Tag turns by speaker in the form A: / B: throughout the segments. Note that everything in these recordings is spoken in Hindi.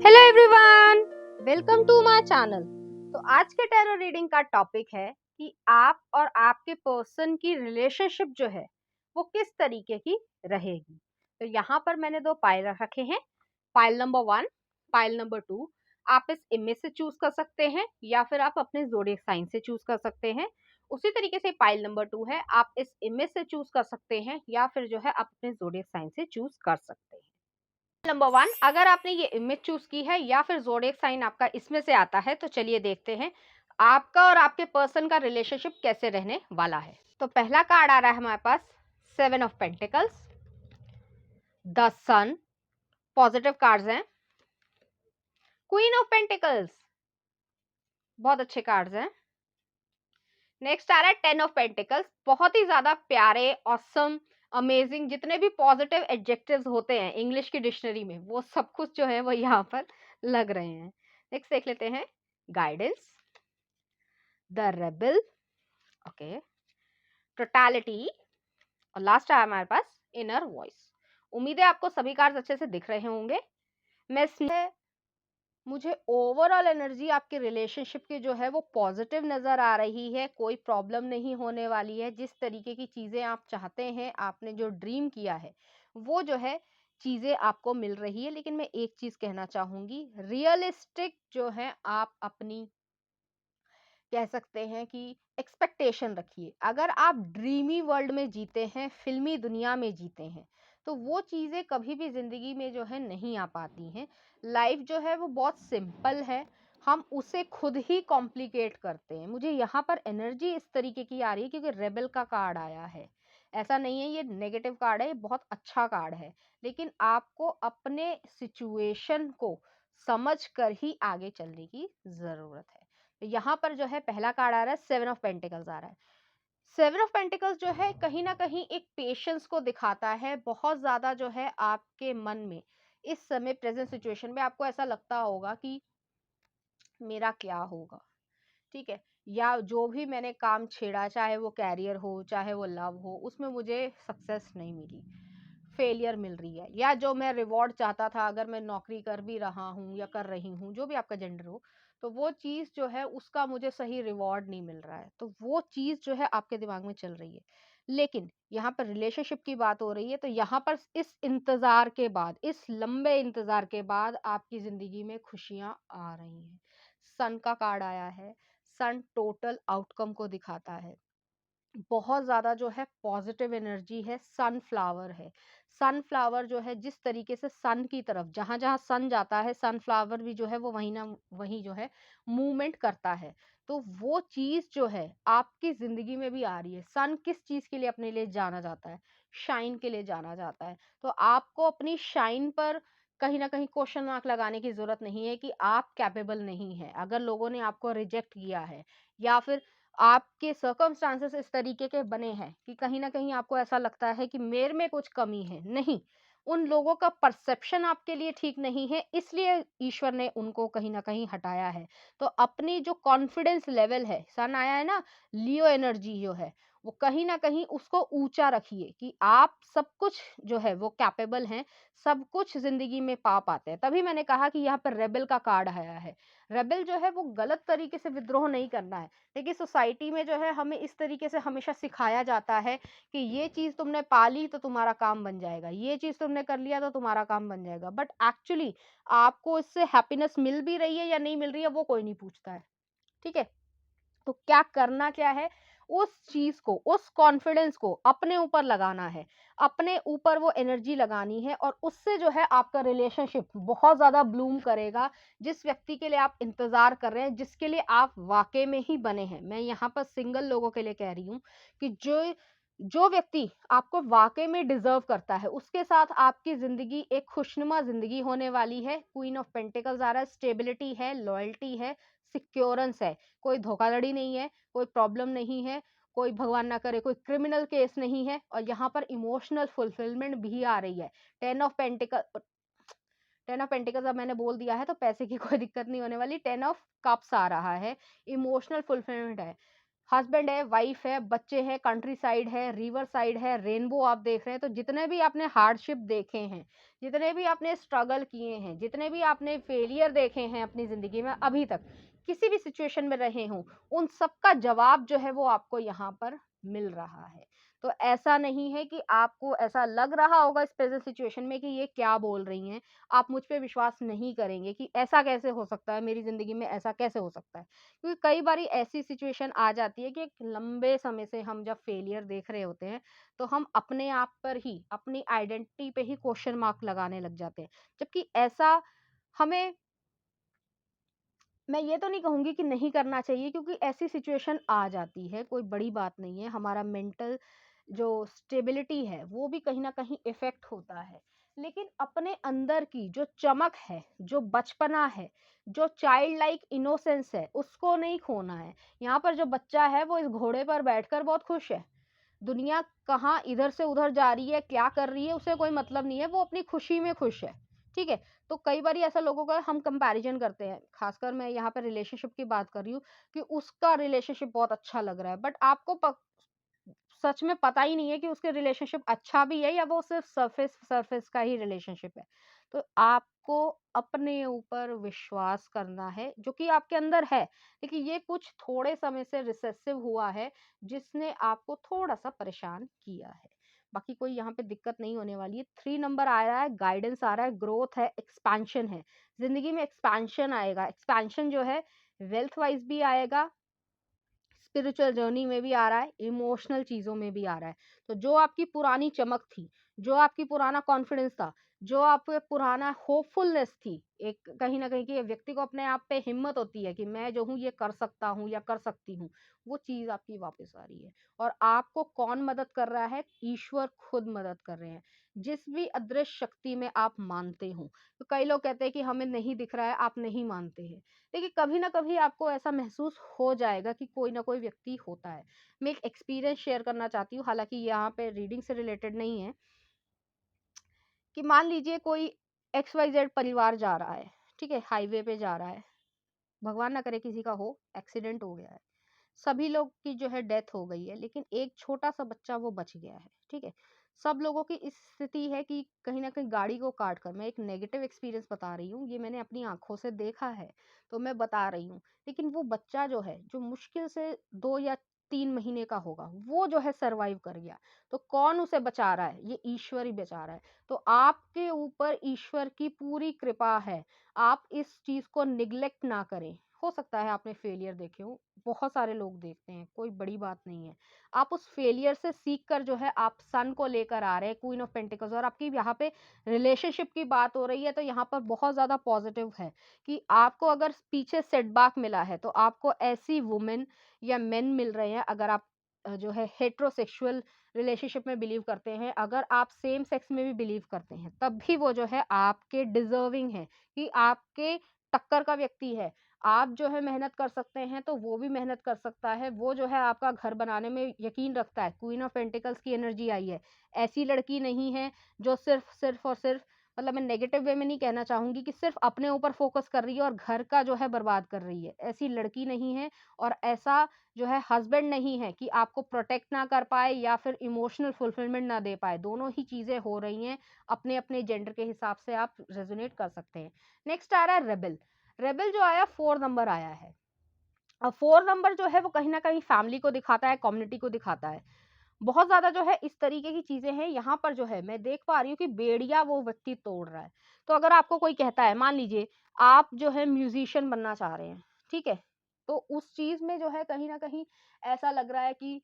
A: Hello everyone, welcome to my channel. तो आज के टैरो रीडिंग का टॉपिक है कि आप और आपके पर्सन की रिलेशनशिप जो है वो किस तरीके की रहेगी। तो यहाँ पर मैंने दो पाइल रखे हैं, पाइल नंबर 1, पाइल नंबर 2। आप इस इमेज से चूज कर सकते हैं या फिर आप अपने ज़ोडिएक साइन से चूज कर सकते हैं। उसी तरीके से पाइल नंबर 2 है, आप इस इमेज से चूज कर सकते हैं या फिर जो है आप अपने ज़ोडिएक साइन से चूज कर सकते हैं। नंबर 1, अगर आपने ये इमेज चूज की है या फिर ज़ोडिएक साइन आपका इसमें से आता है, तो चलिए देखते हैं आपका और आपके पर्सन का रिलेशनशिप कैसे रहने वाला है। तो पहला कार्ड आ रहा है हमारे पास 7 of pentacles, the sun, positive cards हैं। क्वीन ऑफ पेंटिकल्स, बहुत अच्छे कार्ड्स हैं। नेक्स्ट आ रहा है 10 ऑफ पेंटिकल्स, बहुत ही ज्यादा प्यारे, ऑसम, अमेजिंग, जितने भी पॉजिटिव एडजेक्टिव्स होते हैं इंग्लिश की डिक्शनरी में वो सब कुछ जो है वो यहाँ पर लग रहे हैं। नेक्स्ट देख लेते हैं guidance, the rebel, okay, totality, और लास्ट आया हमारे पास इनर वॉइस। उम्मीद है आपको सभी कार्ड्स अच्छे से दिख रहे होंगे। मैं मुझे ओवरऑल एनर्जी आपके रिलेशनशिप की जो है वो पॉजिटिव नज़र आ रही है। कोई प्रॉब्लम नहीं होने वाली है। जिस तरीके की चीज़ें आप चाहते हैं, आपने जो ड्रीम किया है वो जो है चीज़ें आपको मिल रही है। लेकिन मैं एक चीज़ कहना चाहूँगी, रियलिस्टिक जो है आप अपनी कह सकते हैं कि एक्सपेक्टेशन रखिए। अगर आप ड्रीमी वर्ल्ड में जीते हैं, फिल्मी दुनिया में जीते हैं, तो वो चीज़ें कभी भी ज़िंदगी में जो है नहीं आ पाती हैं। लाइफ जो है वो बहुत सिंपल है, हम उसे खुद ही कॉम्प्लिकेट करते हैं। मुझे यहाँ पर एनर्जी इस तरीके की आ रही है क्योंकि रेबल का कार्ड आया है। ऐसा नहीं है ये नेगेटिव कार्ड है, ये बहुत अच्छा कार्ड है। लेकिन आपको अपने सिचुएशन को समझ कर ही आगे चलने की ज़रूरत है। यहाँ पर जो है पहला कार्ड आ रहा है 7 ऑफ पेंटिकल्स आ रहा है। 7 ऑफ पेंटिकल्स जो है कहीं ना कहीं एक पेशेंस को दिखाता है। बहुत ज्यादा जो है आपके मन में इस समय प्रेजेंट सिचुएशन में आपको ऐसा लगता होगा कि मेरा क्या होगा, ठीक है, या जो भी मैंने काम छेड़ा, चाहे वो कैरियर हो चाहे वो लव हो, उसमें मुझे सक्सेस नहीं मिली, फेलियर मिल रही है। या जो मैं रिवॉर्ड चाहता था, अगर मैं नौकरी कर भी रहा हूँ या कर रही हूँ, जो भी आपका जेंडर हो, तो वो चीज़ जो है उसका मुझे सही रिवॉर्ड नहीं मिल रहा है। तो वो चीज़ जो है आपके दिमाग में चल रही है। लेकिन यहाँ पर रिलेशनशिप की बात हो रही है, तो यहाँ पर इस इंतजार के बाद, इस लंबे इंतजार के बाद आपकी जिंदगी में खुशियां आ रही हैं। सन का कार्ड आया है। सन टोटल आउटकम को दिखाता है। बहुत ज़्यादा जो है पॉजिटिव एनर्जी है। सनफ्लावर है। सनफ्लावर जो है जिस तरीके से सन की तरफ, जहाँ जहाँ सन जाता है, सनफ्लावर भी जो है वो वहीं ना वहीं जो है मूवमेंट करता है। तो वो चीज़ जो है आपकी ज़िंदगी में भी आ रही है। सन किस चीज़ के लिए अपने लिए जाना जाता है? शाइन के लिए जाना जाता है। तो आपको अपनी शाइन पर कहीं ना कहीं क्वेश्चन मार्क लगाने की ज़रूरत नहीं है कि आप कैपेबल नहीं है। अगर लोगों ने आपको रिजेक्ट किया है या फिर आपके सर्कमस्टांसेस इस तरीके के बने हैं कि कहीं न कहीं आपको ऐसा लगता है कि मेरे में कुछ कमी है, नहीं, उन लोगों का परसेप्शन आपके लिए ठीक नहीं है, इसलिए ईश्वर ने उनको कहीं न कहीं हटाया है। तो अपनी जो कॉन्फिडेंस लेवल है, सन आया है ना, लियो एनर्जी जो है, वो कहीं न कहीं उसको ऊँचा रखिए कि आप सब कुछ जो है वो कैपेबल हैं, सब कुछ ज़िंदगी में पा पाते हैं। तभी मैंने कहा कि यहाँ पर रेबेल का कार्ड आया है। रेबेल जो है वो गलत तरीके से विद्रोह नहीं करना है। देखिए सोसाइटी में जो है हमें इस तरीके से हमेशा सिखाया जाता है कि ये चीज़ तुमने पा ली तो तुम्हारा काम बन जाएगा, ये चीज़ तुमने कर लिया तो तुम्हारा काम बन जाएगा। बट एक्चुअली आपको इससे हैप्पीनेस मिल भी रही है या नहीं मिल रही है वो कोई नहीं पूछता है, ठीक है। तो क्या करना क्या है, उस चीज को, उस कॉन्फिडेंस को अपने ऊपर लगाना है, अपने ऊपर वो एनर्जी लगानी है, और उससे जो है आपका रिलेशनशिप बहुत ज्यादा ब्लूम करेगा। जिस व्यक्ति के लिए आप इंतजार कर रहे हैं, जिसके लिए आप वाकई में ही बने हैं, मैं यहाँ पर सिंगल लोगों के लिए कह रही हूँ कि जो जो व्यक्ति आपको वाकई में डिजर्व करता है, उसके साथ आपकी जिंदगी एक खुशनुमा जिंदगी होने वाली है। क्वीन ऑफ पेंटिकल्स आ रहा है। स्टेबिलिटी है, लॉयल्टी है, सिक्योरेंस है, कोई धोखाधड़ी नहीं है, कोई प्रॉब्लम नहीं है, कोई भगवान ना करे कोई क्रिमिनल केस नहीं है, और यहाँ पर इमोशनल फुलफिलमेंट भी आ रही है। 10 ऑफ पेंटिकल अब मैंने बोल दिया है तो पैसे की कोई दिक्कत नहीं होने वाली। 10 ऑफ कप्स आ रहा है, इमोशनल फुलफिलमेंट है। हस्बैंड है, वाइफ है, बच्चे हैं, कंट्री साइड है, रिवर साइड है, रेनबो आप देख रहे हैं। तो जितने भी आपने हार्डशिप देखे हैं, जितने भी आपने स्ट्रगल किए हैं, जितने भी आपने फेलियर देखे हैं अपनी ज़िंदगी में अभी तक, किसी भी सिचुएशन में रहे हों, उन सब का जवाब जो है वो आपको यहाँ पर मिल रहा है। तो ऐसा नहीं है कि आपको ऐसा लग रहा होगा इस प्रेज़ेंट सिचुएशन में कि ये क्या बोल रही हैं, आप मुझ पे विश्वास नहीं करेंगे कि ऐसा कैसे हो सकता है, मेरी ज़िंदगी में ऐसा कैसे हो सकता है? क्योंकि कई बारी ऐसी सिचुएशन आ जाती है कि एक लंबे समय से हम जब फेलियर देख रहे होते हैं, तो हम अपने आप पर ही, अपनी आइडेंटिटी पे ही क्वेश्चन मार्क लगाने लग जाते हैं। जबकि ऐसा हमें, मैं ये तो नहीं कहूँगी कि नहीं करना चाहिए, क्योंकि ऐसी सिचुएशन आ जाती है, कोई बड़ी बात नहीं है। हमारा मेंटल जो स्टेबिलिटी है, वो भी कहीं न कहीं इफ़ेक्ट होता है। लेकिन अपने अंदर की जो चमक है, जो बचपना है, जो चाइल्ड लाइक इनोसेंस है, उसको नहीं खोना है। यहाँ पर जो बच्चा है, वो इस घोड़े पर बैठकर बहुत खुश है। दुनिया कहाँ इधर से उधर जा रही है, क्या कर रही है, उसे कोई मतलब नहीं है, वो अपनी खुशी में खुश है, ठीक है? तो कई बारी ऐसा लोगों का हम कंपैरिज़न करते हैं, ख़ासकर मैं यहाँ पे रिलेशनशिप की बात कर रही हूँ कि उसका रिलेशनशिप बहुत अच्छा लग रहा है, बट आपको सच में पता ही नहीं है कि उसके रिलेशनशिप अच्छा भी है या वो सिर्फ़ सरफ़ेस सरफ़ेस का ही रिलेशनशिप है। तो आपको अपने ऊपर विश्वास करना है, जो कि आपके अंदर है। लेकिन ये कुछ थोड़े समय से रिसेसिव हुआ है, जिसने आपको थोड़ा-सा परेशान किया है। बाकी कोई यहाँ पे दिक्कत नहीं होने वाली है। 3 नंबर आ रहा है, गाइडेंस आ रहा है, ग्रोथ है, एक्सपेंशन है। ज़िंदगी में एक्सपेंशन आएगा। एक्सपेंशन जो है वेल्थ वाइज़ भी आएगा, स्पिरिचुअल जर्नी में भी आ रहा है, इमोशनल चीज़ों में भी आ रहा है। तो जो आपकी पुरानी चमक थी, जो आपकी पुराना कॉन्फिडेंस था, जो आप पुराना होपफुलनेस थी, एक कहीं न कहीं कि व्यक्ति को अपने आप पे हिम्मत होती है कि मैं जो हूँ ये कर सकता हूँ या कर सकती हूँ, वो चीज़ आपकी वापस आ रही है। और आपको कौन मदद कर रहा है? ईश्वर खुद मदद कर रहे हैं। जिस भी अदृश्य शक्ति में आप मानते हो, तो कई लोग कहते हैं कि हमें नहीं दिख रहा है, आप नहीं मानते हैं। देखिए, कभी ना कभी आपको ऐसा महसूस हो जाएगा कि कोई ना कोई व्यक्ति होता है। मैं एक एक्सपीरियंस शेयर करना चाहती हूँ, हालाँकि यहाँ पे रीडिंग से रिलेटेड नहीं है, कि मान लीजिए कोई XYZ परिवार जा रहा है, ठीक है? हाईवे पे जा रहा है, भगवान ना करे किसी का हो, एक्सीडेंट हो गया है। सभी लोग की जो है डेथ हो गई है, लेकिन एक छोटा-सा बच्चा वो बच गया है, ठीक है? सब लोगों की इस स्थिति है कि कहीं न कहीं गाड़ी को काट कर, मैं एक नेगेटिव एक्सपीरियंस बता रही हूँ, ये मैंने अपनी आँखों से देखा है, तो मैं बता रही हूँ। लेकिन वो बच्चा जो है, जो मुश्किल से 2 या 3 महीने का होगा, वो जो है सर्वाइव कर गया। तो कौन उसे बचा रहा है? ये ईश्वर ही बचा रहा है। तो आपके ऊपर ईश्वर की पूरी कृपा है। आप इस चीज़ को नेग्लेक्ट ना करें। हो सकता है आपने फेलियर देखे हों, बहुत सारे लोग देखते हैं, कोई बड़ी बात नहीं है। आप उस फेलियर से सीख कर जो है आप सन को लेकर आ रहे हैं, क्वीन ऑफ पेंटिकल्स, और आपकी यहाँ पे रिलेशनशिप की बात हो रही है, तो यहाँ पर बहुत ज़्यादा पॉजिटिव है कि आपको अगर पीछे सेटबैक मिला है, तो आपको ऐसी वुमेन या मेन मिल रहे हैं, अगर आप जो है हेटेरोसेक्सुअल रिलेशनशिप में बिलीव करते हैं, अगर आप सेम सेक्स में भी बिलीव करते हैं, तब भी वो जो है आपके डिज़र्विंग हैं कि आपके टक्कर का व्यक्ति है। आप जो है मेहनत कर सकते हैं, तो वो भी मेहनत कर सकता है। वो जो है आपका घर बनाने में यकीन रखता है। क्वीन ऑफ पेंटिकल्स की एनर्जी आई है। ऐसी लड़की नहीं है जो सिर्फ़ और सिर्फ़, मतलब मैं नेगेटिव वे में नहीं कहना चाहूँगी कि सिर्फ़ अपने ऊपर फ़ोकस कर रही है और घर का जो है बर्बाद कर रही है। ऐसी लड़की नहीं है, और ऐसा जो है हस्बैंड नहीं है कि आपको प्रोटेक्ट ना कर पाए या फिर इमोशनल फुलफिलमेंट ना दे पाए। दोनों ही चीज़ें हो रही हैं। अपने-अपने जेंडर के हिसाब से आप रेज़ोनेट कर सकते हैं। नेक्स्ट आ रहा है रेबेल। रेबेल जो आया 4 नंबर आया है। अब 4 नंबर जो है वो कहीं न कहीं फैमिली को दिखाता है, कम्युनिटी को दिखाता है। बहुत ज़्यादा जो है इस तरीके की चीज़ें हैं, यहाँ पर जो है मैं देख पा रही हूँ कि बेड़िया वो व्यक्ति तोड़ रहा है। तो अगर आपको कोई कहता है, मान लीजिए आप जो है म्यूज़िशियन बनना चाह रहे हैं, ठीक है? तो उस चीज़ में जो है कहीं न कहीं ऐसा लग रहा है कि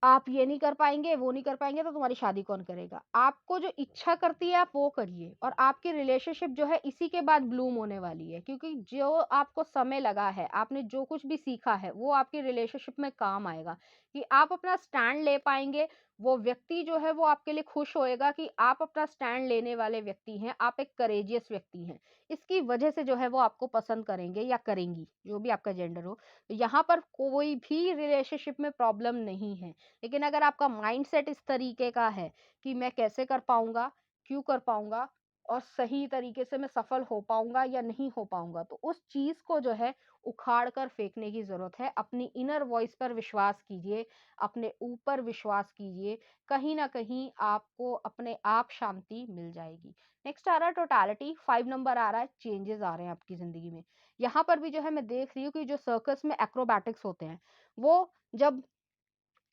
A: आप ये नहीं कर पाएँगे, वो नहीं कर पाएँगे, तो तुम्हारी शादी कौन करेगा? आपको जो इच्छा करती है आप वो करिए, और आपकी रिलेशनशिप जो है इसी के बाद ब्लूम होने वाली है, क्योंकि जो आपको समय लगा है, आपने जो कुछ भी सीखा है, वो आपकी रिलेशनशिप में काम आएगा, कि आप अपना स्टैंड ले पाएँगे। वो व्यक्ति जो है वो आपके लिए खुश होएगा कि आप अपना स्टैंड लेने वाले व्यक्ति हैं, आप एक करेजियस व्यक्ति हैं। इसकी वजह से जो है वो आपको पसंद करेंगे या करेंगी, जो भी आपका जेंडर हो। तो यहाँ पर कोई भी रिलेशनशिप में प्रॉब्लम नहीं है। लेकिन अगर आपका माइंडसेट इस तरीके का है कि मैं कैसे कर पाऊँगा, क्यों कर पाऊँगा, और सही तरीके से मैं सफल हो पाऊँगा या नहीं हो पाऊँगा। तो उस चीज़ को जो है उखाड़ कर फेंकने की ज़रूरत है। अपनी इनर वॉइस पर विश्वास कीजिए, अपने ऊपर विश्वास कीजिए, कहीं न कहीं आपको अपने आप शांति मिल जाएगी। नेक्स्ट आ रहा है टोटैलिटी, 5 नंबर आ रहा है, चेंजेज़ आ रहे हैं आपकी ज़िंदगी में। यहाँ पर भी जो है मैं देख रही हूँ कि जो सर्कस में एक्रोबैटिक्स होते हैं, वो जब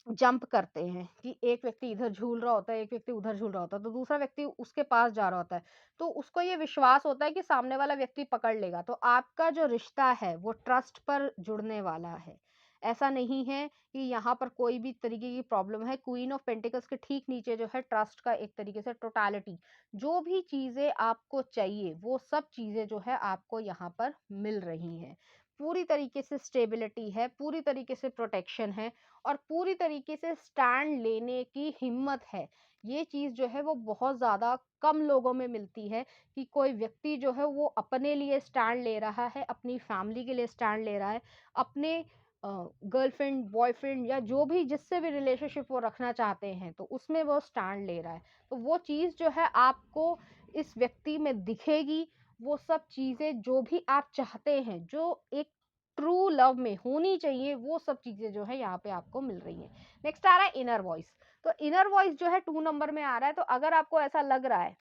A: जंप करते हैं कि एक व्यक्ति इधर झूल रहा होता है, एक व्यक्ति उधर झूल रहा होता है, तो दूसरा व्यक्ति उसके पास जा रहा होता है। तो उसको ये विश्वास होता है कि सामने वाला व्यक्ति पकड़ लेगा। तो आपका जो रिश्ता है वो ट्रस्ट पर जुड़ने वाला है। ऐसा नहीं है कि यहाँ पर कोई भी तरीके की प्रॉब्लम है। क्वीन ऑफ पेंटिकल्स के ठीक नीचे जो है ट्रस्ट का एक तरीके से टोटैलिटी। जो भी चीज़ें आपको चाहिए, वो सब चीज़ें जो है आपको यहाँ पर मिल रही हैं। पूरी तरीके से स्टेबिलिटी है, पूरी तरीके से प्रोटेक्शन है और पूरी तरीके से स्टैंड लेने की हिम्मत है। ये चीज़ जो है वो बहुत ज़्यादा कम लोगों में मिलती है कि कोई व्यक्ति जो है वो अपने लिए स्टैंड ले रहा है, अपनी फैमिली के लिए स्टैंड ले रहा है, अपने गर्लफ्रेंड, बॉयफ्रेंड या जो भी जिससे भी रिलेशनशिप वो रखना चाहते हैं, तो उसमें वो स्टैंड ले रहा है। तो वो चीज़ जो है आपको इस व्यक्ति में दिखेगी, वो सब चीज़ें जो भी आप चाहते हैं, जो एक ट्रू लव में होनी चाहिए, वो सब चीज़ें जो है यहाँ पे आपको मिल रही हैं। नेक्स्ट आ रहा है इनर वॉइस। तो इनर वॉइस जो है 2 नंबर में आ रहा है, तो अगर आपको ऐसा लग रहा है,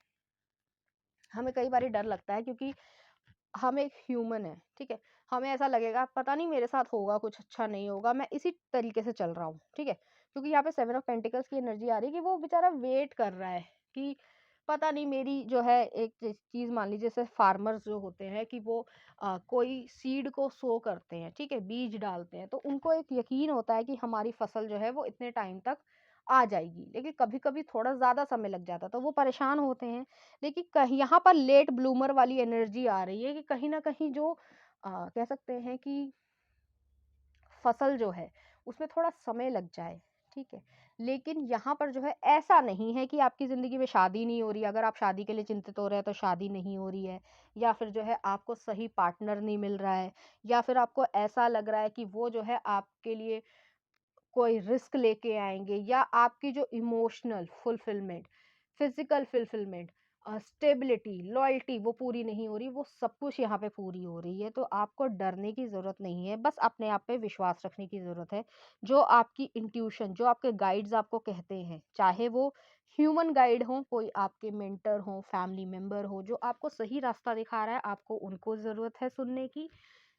A: हमें कई बारी डर लगता है क्योंकि हम एक ह्यूमन है, ठीक है? हमें ऐसा लगेगा पता नहीं मेरे साथ होगा कुछ अच्छा नहीं होगा, मैं इसी तरीके से चल रहा हूँ, ठीक है? क्योंकि यहाँ पे 7 ऑफ पेंटिकल्स की एनर्जी आ रही है कि वो बेचारा वेट कर रहा है कि पता नहीं मेरी जो है एक चीज़ मान लीजिए जैसे फार्मर्स जो होते हैं कि वो कोई सीड को सो करते हैं, ठीक है? बीज डालते हैं, तो उनको एक यकीन होता है कि हमारी फसल जो है वो इतने टाइम तक आ जाएगी, लेकिन कभी-कभी थोड़ा ज़्यादा समय लग जाता है, तो वो परेशान होते हैं। देखिए कहीं यहाँ पर लेट ब्लूमर वाली एनर्जी आ रही है कि कहीं न कहीं जो कह सकते हैं कि फसल जो है उसमें थोड़ा समय लग जाए, ठीक है? लेकिन यहाँ पर जो है ऐसा नहीं है कि आपकी ज़िंदगी में शादी नहीं हो रही है, अगर आप शादी के लिए चिंतित हो रहे हैं तो शादी नहीं हो रही है या फिर जो है आपको सही पार्टनर नहीं मिल रहा है या फिर आपको ऐसा लग रहा है कि वो जो है आपके लिए कोई रिस्क लेके आएँगे या आपकी जो emotional fulfilment, physical fulfilment stability, loyalty वो पूरी नहीं हो रही, वो सब कुछ यहाँ पे पूरी हो रही है। तो आपको डरने की ज़रूरत नहीं है, बस अपने आप पे विश्वास रखने की ज़रूरत है। जो आपकी इंट्यूशन, जो आपके गाइड्स आपको कहते हैं, चाहे वो ह्यूमन गाइड हों, कोई आपके मेंटर हों, फैमिली मेंबर हो, जो आपको सही रास्ता दिखा रहा है, आपको उनको ज़रूरत है सुनने की।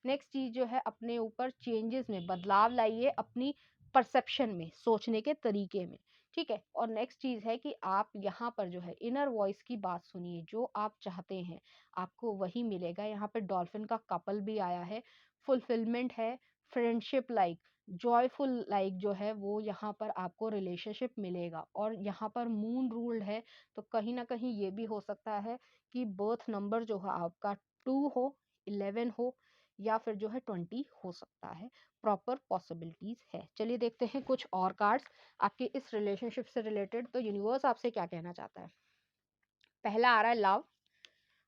A: नेक्स्ट चीज़ जो है अपने ऊपर चेंजेस में बदलाव लाइए अपनी परसेप्शन में, सोचने के तरीके में, ठीक है? और नेक्स्ट चीज़ है कि आप यहाँ पर जो है इनर वॉइस की बात सुनिए, जो आप चाहते हैं, आपको वही मिलेगा। यहाँ पे डॉल्फिन का कपल भी आया है, फुलफिलमेंट है, फ्रेंडशिप लाइक, जॉयफुल लाइक जो है वो यहाँ पर आपको रिलेशनशिप मिलेगा और यहाँ पर मून रूल्ड है, तो कहीं न कहीं ये भी हो सकता है कि बर्थ नंबर जो है आपका 2 हो, 11 हो या फिर जो है 20 हो सकता है। प्रॉपर पॉसिबिलिटीज है। चलिए देखते हैं कुछ और कार्ड्स आपके इस रिलेशनशिप से रिलेटेड, तो यूनिवर्स आपसे क्या कहना चाहता है। पहला आ रहा है लव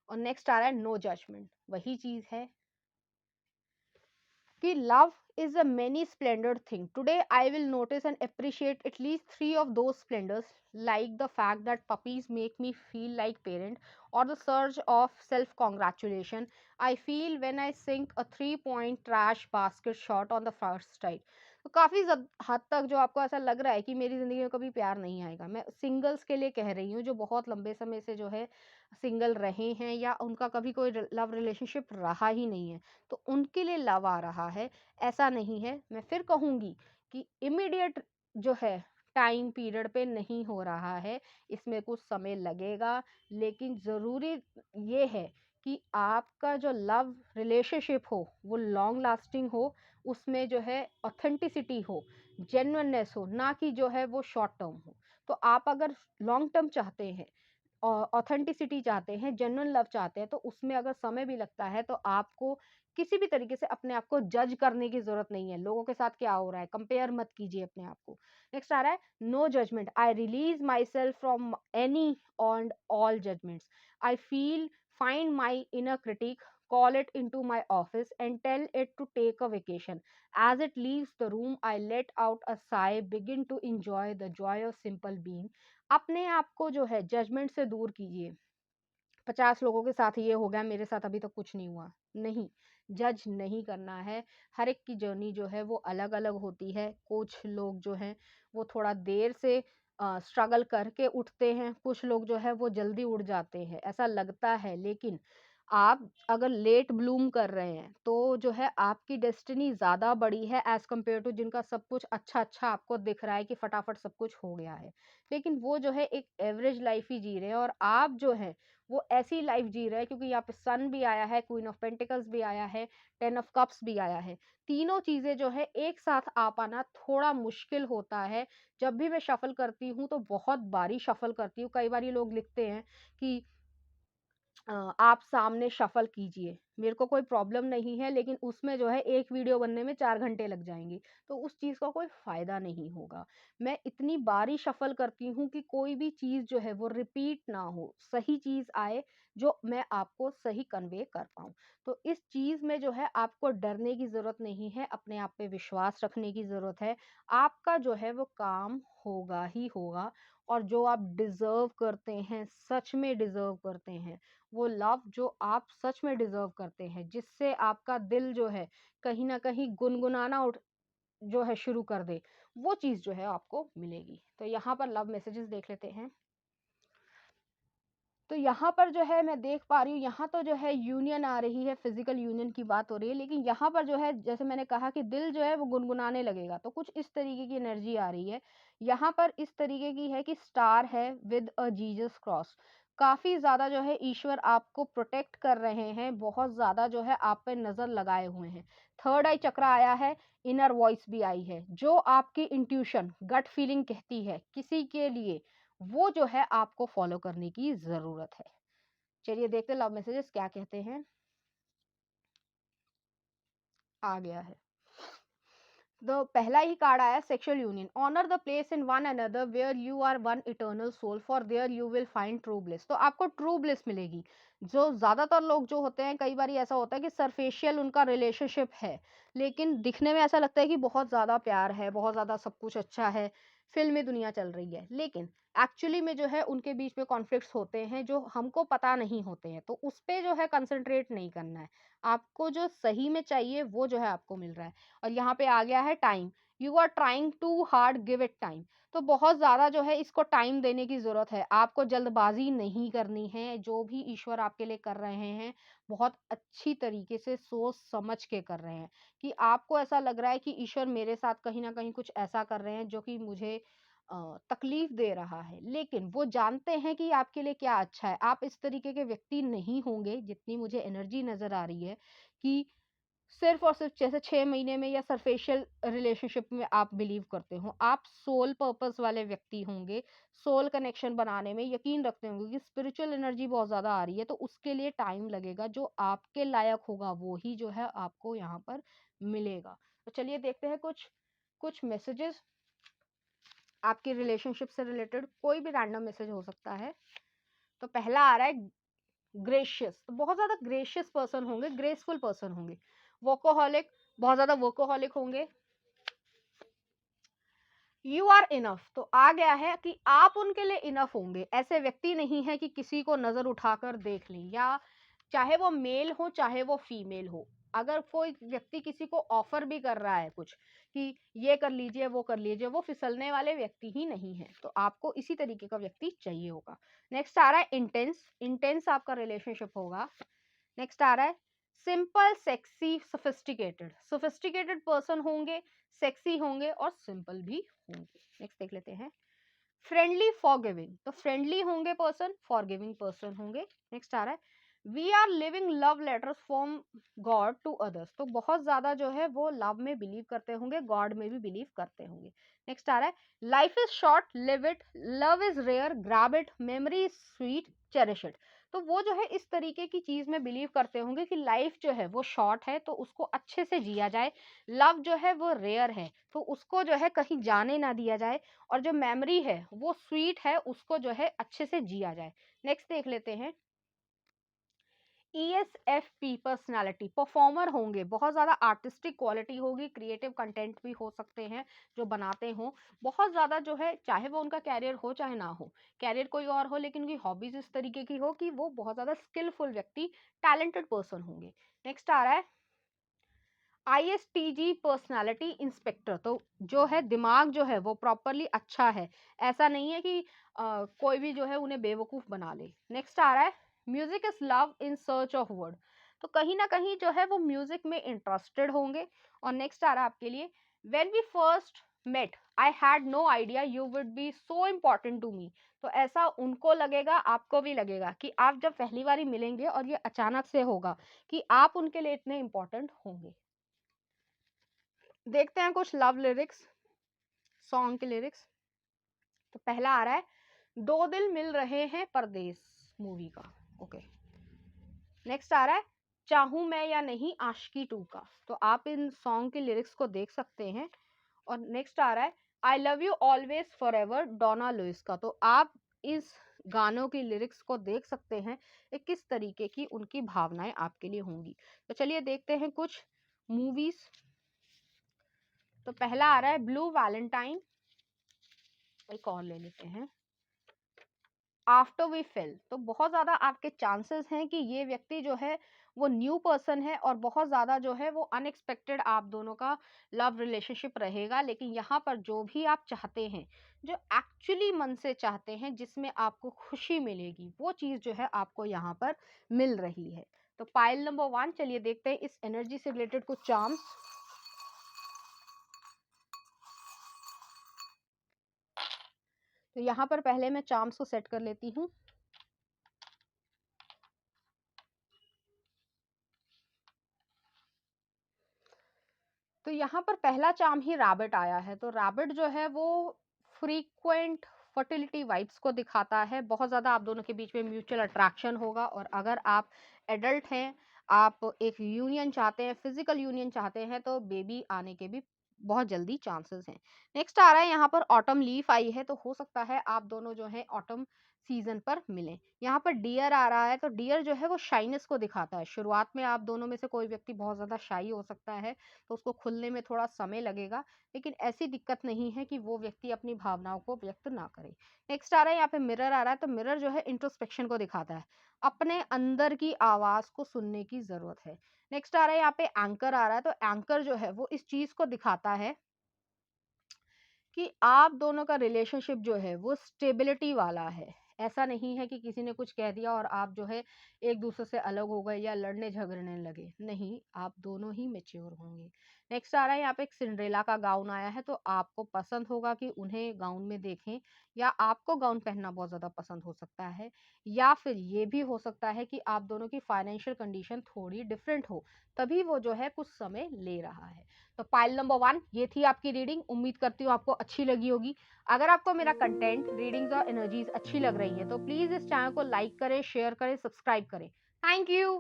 A: और नेक्स्ट आ रहा है नो जजमेंट। वही चीज है कि love is a many splendid thing. Today, I will notice and appreciate at least three of those splendors, like the fact that puppies make me feel like parent, or the surge of self-congratulation I feel when I sink a 3-point trash basket shot on the first sight. तो काफी हद तक जो आपको ऐसा लग रहा है कि मेरी जिंदगी में कभी प्यार नहीं आएगा, मैं सिंगल्स के लिए कह रही हूँ जो बहुत लंबे समय से जो है सिंगल रहे हैं या उनका कभी कोई लव रिलेशनशिप रहा ही नहीं है, तो उनके लिए लव आ रहा है। ऐसा नहीं है, मैं फिर कहूँगी कि इमीडिएट जो है टाइम पीरियड पे नहीं हो रहा है, इसमें कुछ समय लगेगा, लेकिन ज़रूरी ये है कि आपका जो लव रिलेशनशिप हो वो लॉन्ग लास्टिंग हो, उसमें जो है ऑथेंटिसिटी हो, जेन्युइननेस हो, ना कि जो है वो शॉर्ट टर्म हो। तो आप अगर लॉन्ग टर्म चाहते हैं, ऑथेंटिसिटी चाहते हैं, जेन्युइन लव चाहते हैं, तो उसमें अगर समय भी लगता है तो आपको किसी भी तरीके से अपने आप को जज करने की ज़रूरत नहीं है। लोगों के साथ क्या हो रहा है, कंपेयर मत कीजिए अपने आप को। नेक्स्ट आ रहा है no judgement. I release myself from any and all judgements. I feel find my inner critic, call it into my office and tell it to take a vacation. As it leaves the room, I let out a sigh, begin to enjoy the joy of simple being. अपने आप को जो है जजमेंट से दूर कीजिए, 50 लोगों के साथ ये हो गया, मेरे साथ अभी तक कुछ नहीं हुआ। नहीं, जज नहीं करना है। हर एक की जर्नी जो है वो अलग-अलग होती है। कुछ लोग जो हैं वो थोड़ा देर से स्ट्रगल करके उठते हैं, कुछ लोग जो है वो जल्दी उठ जाते हैं, ऐसा लगता है। लेकिन आप अगर लेट ब्लूम कर रहे हैं, तो जो है आपकी डेस्टिनी ज़्यादा बड़ी है एज़ कम्पेयर टू जिनका सब कुछ अच्छा-अच्छा आपको दिख रहा है कि फटाफट सब कुछ हो गया है। लेकिन वो जो है एक एवरेज लाइफ़ ही जी रहे हैं और आप जो है वो ऐसी लाइफ जी रहे हैं, क्योंकि यहाँ पे सन भी आया है, क्वीन ऑफ पेंटिकल्स भी आया है, 10 ऑफ कप्स भी आया है। तीनों चीज़ें जो है एक साथ आ पाना थोड़ा मुश्किल होता है। जब भी मैं शफ़ल करती हूँ तो बहुत बारी शफ़ल करती हूँ। कई बारी लोग लिखते हैं कि आप सामने शफ़ल कीजिए। मेरे को कोई प्रॉब्लम नहीं है, लेकिन उसमें जो है एक वीडियो बनने में 4 घंटे लग जाएँगे, तो उस चीज़ का कोई फ़ायदा नहीं होगा। मैं इतनी बारी शफ़ल करती हूँ कि कोई भी चीज़ जो है वो रिपीट ना हो, सही चीज़ आए जो मैं आपको सही कन्वे कर पाऊँ। तो इस चीज़ में जो है आपको डरने की ज़रूरत नहीं है, अपने आप पे विश्वास रखने की ज़रूरत है। आपका जो है वो काम होगा ही होगा, और जो आप डिज़र्व करते हैं, सच में डिज़र्व करते हैं, वो लव जो आप सच में डिज़र्व करते हैं, जिससे आपका दिल जो है कहीं न कहीं गुनगुनाना जो है शुरू कर दे, वो चीज़ जो है आपको मिलेगी। तो यहाँ पर लव मैसेजेस देख लेते हैं। तो यहाँ पर जो है मैं देख पा रही हूँ, यहाँ तो जो है यूनियन आ रही है, फिज़िकल यूनियन की बात हो रही है, लेकिन यहाँ पर जो है जैसे मैंने कहा कि दिल जो है वो गुनगुनाने लगेगा, तो कुछ इस तरीके की एनर्जी आ रही है। यहाँ पर इस तरीके की है कि स्टार है विद अ जीसस क्रॉस। काफ़ी ज़्यादा जो है ईश्वर आपको प्रोटेक्ट कर रहे हैं, बहुत ज़्यादा जो है आप पे नज़र लगाए हुए हैं। थर्ड आई चक्र आया है, इनर वॉइस भी आई है, जो आपकी इंट्यूशन, गट फीलिंग कहती है किसी के लिए, वो जो है आपको फॉलो करने की ज़रूरत है। चलिए देखते हैं लव मैसेजेस क्या कहते हैं। आ गया है। तो पहला ही कार्ड आया sexual union. Honour the place in one another where you are one eternal soul, for there you will find true bliss. तो आपको ट्रू ब्लिस मिलेगी। जो ज्यादातर लोग जो होते हैं, कई बार ऐसा होता है कि सरफेशियल उनका रिलेशनशिप है, लेकिन दिखने में ऐसा लगता है कि बहुत ज्यादा प्यार है, बहुत ज्यादा सब कुछ अच्छा है, फिल्मी दुनिया चल रही है, लेकिन एक्चुअली में जो है उनके बीच में कॉन्फ्लिक्ट्स होते हैं जो हमको पता नहीं होते हैं। तो उस पे जो है कंसंट्रेट नहीं करना है। आपको जो सही में चाहिए वो जो है आपको मिल रहा है। और यहाँ पे आ गया है time. You are trying too hard, give it time. तो बहुत ज़्यादा जो है इसको टाइम देने की ज़रूरत है। आपको जल्दबाज़ी नहीं करनी है, जो भी ईश्वर आपके लिए कर रहे हैं, बहुत अच्छी तरीके से सोच समझ के कर रहे हैं। कि आपको ऐसा लग रहा है कि ईश्वर मेरे साथ कहीं न कहीं कुछ ऐसा कर रहे हैं जो कि मुझे तकलीफ़ दे रहा है। लेकिन वो जानते हैं कि आपके लिए क्या अच्छा है। आप इस तरीके के व्यक्ति नहीं होंगे, जितनी मुझे एनर्जी नज़र आ रही है, कि सिर्फ़ और सिर्फ़ जैसे 6 महीने में या सरफेशियल रिलेशनशिप में आप बिलीव करते हो। आप सोल पर्पस वाले व्यक्ति होंगे, सोल कनेक्शन बनाने में यकीन रखते होंगे कि स्पिरिचुअल एनर्जी बहुत ज़्यादा आ रही है, तो उसके लिए टाइम लगेगा। जो आपके लायक होगा, वो ही जो है आपको यहाँ पर मिलेगा। तो चलिए देखते हैं कुछ कुछ मैसेजेस आपके रिलेशनशिप से रिलेटेड, कोई भी रैंडम मैसेज हो सकता है। तो पहला आ रहा है ग्रेशियस। तो बहुत ज़्यादा ग्रेशियस पर्सन होंगे, ग्रेसफुल पर्सन होंगे। वर्कोहॉलिक, बहुत ज़्यादा वर्कोहॉलिक होंगे। यू आर इनफ, तो आ गया है कि आप उनके लिए इनफ होंगे। ऐसे व्यक्ति नहीं है कि किसी को नजर उठाकर देख लें, या चाहे वो मेल हो चाहे वो फीमेल हो। अगर कोई व्यक्ति किसी को ऑफर भी कर रहा है कुछ कि ये कर लीजिए वो कर लीजिए, वो फिसलने वाले व्यक्ति ही नहीं है। तो आपको इसी तरीके का व्यक्ति चाहिए होगा। नेक्स्ट आ रहा है इंटेंस। इंटेंस आपका रिलेशनशिप होगा। नेक्स्ट आ रहा है simple, sexy, sophisticated. Sophisticated person होंगे, सेक्सी होंगे और सिंपल भी होंगे। नेक्स्ट देख लेते हैं फ्रेंडली, फॉरगिविंग। तो फ्रेंडली होंगे पर्सन, फॉरगिविंग पर्सन होंगे। नेक्स्ट आ रहा है we are living love letters from God to others. तो बहुत ज्यादा जो है वो लव में बिलीव करते होंगे, गॉड में भी बिलीव करते होंगे। नेक्स्ट आ रहा है life is short, live it, love is rare, grab it, memory is sweet, cherish it. तो वो जो है इस तरीके की चीज में बिलीव करते होंगे कि लाइफ जो है वो शॉर्ट है, तो उसको अच्छे से जिया जाए। लव जो है वो रेयर है, तो उसको जो है कहीं जाने ना दिया जाए। और जो मेमोरी है वो स्वीट है, उसको जो है अच्छे से जिया जाए। नेक्स्ट देख लेते हैं ESFP पर्सनालिटी, परफॉर्मर होंगे, बहुत ज़्यादा आर्टिस्टिक क्वालिटी होगी, क्रिएटिव कंटेंट भी हो सकते हैं जो बनाते हों, बहुत ज़्यादा जो है, चाहे वो उनका कैरियर हो चाहे ना हो, कैरियर कोई और हो लेकिन उनकी हॉबीज इस तरीके की हो कि वो बहुत ज़्यादा स्किलफुल व्यक्ति, टैलेंटेड पर्सन होंगे। नेक्स्ट आ रहा है ISTG पर्सनालिटी इंस्पेक्टर, तो जो है दिमाग जो है वो प्रॉपरली अच्छा है, ऐसा नहीं है कि कोई भी जो है उन्हें बेवकूफ बना ले। नेक्स्ट आ रहा है music is love in search of word, तो कहीं ना कहीं जो है वो म्यूजिक में इंटरेस्टेड होंगे। और नेक्स्ट आ रहा है आपके लिए when we first met I had no idea you would be so important to me, तो ऐसा उनको लगेगा, आपको भी लगेगा कि आप जब पहली बार मिलेंगे और ये अचानक से होगा कि आप उनके लिए इतने इम्पोर्टेंट होंगे। देखते हैं कुछ लव लिरिक्स, सॉन्ग के लिरिक्स। तो पहला आ रहा है दो दिल मिल रहे हैं परदेस मूवी का, ओके। नेक्स्ट आ रहा है चाहूं मैं या नहीं आशिकी 2 का, तो आप इन सॉन्ग के लिरिक्स को देख सकते हैं। और नेक्स्ट आ रहा है I love you always forever Donna Louis का, तो आप इस गानों की लिरिक्स को देख सकते हैं कि किस तरीके की उनकी भावनाएं आपके लिए होंगी। तो चलिए देखते हैं कुछ मूवीज। तो पहला आ रहा है ब्लू वैलेंटाइन, एक और ले लेते हैं आफ्टर वी फेल, तो बहुत ज्यादा आपके चांसेस हैं कि ये व्यक्ति जो है वो न्यू पर्सन है और बहुत ज्यादा जो है वो अनएक्सपेक्टेड आप दोनों का लव रिलेशनशिप रहेगा। लेकिन यहाँ पर जो भी आप चाहते हैं, जो एक्चुअली मन से चाहते हैं, जिसमें आपको खुशी मिलेगी, वो चीज जो है आपको यहाँ पर मिल रही है। तो पाइल नंबर 1, चलिए देखते हैं इस एनर्जी से रिलेटेड कुछ चार्म्स। तो यहाँ पर पहले मैं चार्म्स को सेट कर लेती हूँ। तो यहाँ पर पहला चार्म ही रैबिट आया है, तो रैबिट जो है वो फ्रीक्वेंट फर्टिलिटी वाइब्स को दिखाता है, बहुत ज़्यादा आप दोनों के बीच में म्यूचुअल अट्रैक्शन होगा। और अगर आप एडल्ट हैं, आप एक यूनियन चाहते हैं, फिजिकल यूनियन चाहते हैं, तो बेबी आने के भी बहुत जल्दी चांसेस हैं। नेक्स्ट आ रहा है यहाँ पर ऑटम लीफ आई है, तो हो सकता है आप दोनों जो है ऑटम सीजन पर मिलें। यहाँ पर डियर आ रहा है, तो डियर जो है वो शाइनेस को दिखाता है। शुरुआत में आप दोनों में से कोई व्यक्ति बहुत ज़्यादा शाई हो सकता है, तो उसको खुलने में थोड़ा समय लगेगा, लेकिन ऐसी दिक्कत नहीं है कि वो व्यक्ति अपनी भावनाओं को व्यक्त ना करे। नेक्स्ट आ रहा है यहाँ पे मिरर आ रहा है, तो मिरर जो है इंट्रोस्पेक्शन को दिखाता है, अपने अंदर की आवाज को सुनने की जरूरत है। नेक्स्ट आ रहा है यहाँ पे एंकर आ रहा है, तो एंकर जो है वो इस चीज को दिखाता है कि आप दोनों का रिलेशनशिप जो है वो स्टेबिलिटी वाला है। ऐसा नहीं है कि किसी ने कुछ कह दिया और आप जो है एक दूसरे से अलग हो गए या लड़ने झगड़ने लगे, नहीं, आप दोनों ही मेच्योर होंगे। नेक्स्ट आ रहा है यहाँ पे एक सिंड्रेला का गाउन आया है, तो आपको पसंद होगा कि उन्हें गाउन में देखें, या आपको गाउन पहनना बहुत ज्यादा पसंद हो सकता है, या फिर ये भी हो सकता है कि आप दोनों की फाइनेंशियल कंडीशन थोड़ी डिफरेंट हो, तभी वो जो है कुछ समय ले रहा है। तो पाइल नंबर 1 ये थी आपकी रीडिंग, उम्मीद करती हूँ आपको अच्छी लगी होगी। अगर आपको मेरा कंटेंट, रीडिंग्स और एनर्जीज अच्छी लग रही है तो प्लीज इस चैनल को लाइक करें, शेयर करें, सब्सक्राइब करें। Thank you.